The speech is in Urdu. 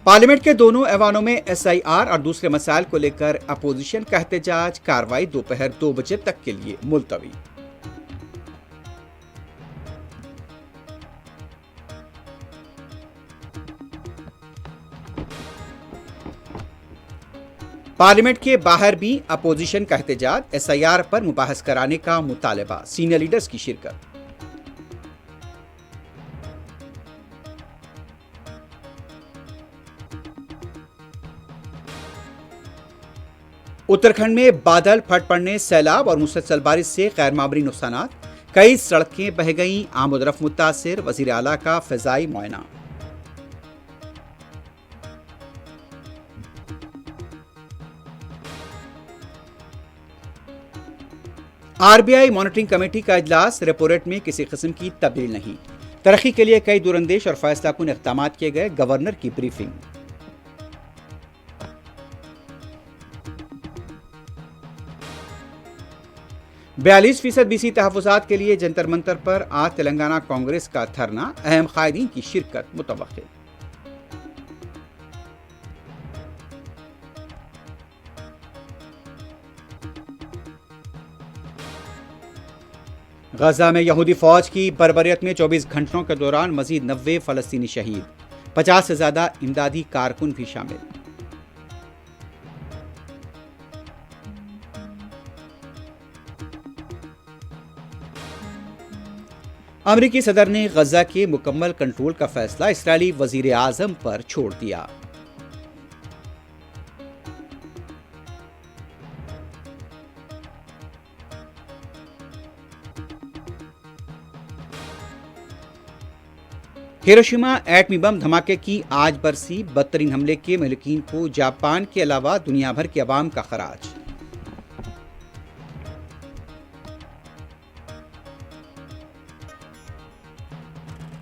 پارلیمنٹ کے دونوں ایوانوں میں ایس آئی آر اور دوسرے مسائل کو لے کر اپوزیشن کا احتجاج، کارروائی دوپہر 2 بجے تک کے لیے ملتوی۔ پارلیمنٹ کے باہر بھی اپوزیشن کا احتجاج، ایس آئی آر پر مباحث کرانے کا مطالبہ، سینئر لیڈرز کی شرکت۔ اتراکھنڈ میں بادل پھٹ پڑنے، سیلاب اور مسلسل بارش سے غیر معمولی نقصانات، کئی سڑکیں بہہ گئیں، آمد و رفت متاثر، وزیر اعلیٰ کا فضائی معائنہ۔ R B I monitoring committee کا اجلاس، ریپو ریٹ میں کسی قسم کی تبدیلی نہیں، ترقی کے لیے کئی دور اندیش اور فیصلہ کن اقدامات کیے گئے، گورنر کی بریفنگ۔ بیالیس فیصد بی سی تحفظات کے لیے جنتر منتر پر آج تلنگانہ کانگریس کا دھرنا، اہم قائدین کی شرکت متوقع۔ غزہ میں یہودی فوج کی بربریت میں 24 گھنٹوں کے دوران مزید 90 فلسطینی شہید، 50 سے زیادہ امدادی کارکن بھی شامل۔ امریکی صدر نے غزہ کے مکمل کنٹرول کا فیصلہ اسرائیلی وزیر اعظم پر چھوڑ دیا۔ ہیروشیما ایٹمی بم دھماکے کی آج برسی، بدترین حملے کے مہلوکین کو جاپان کے علاوہ دنیا بھر کے عوام کا خراج۔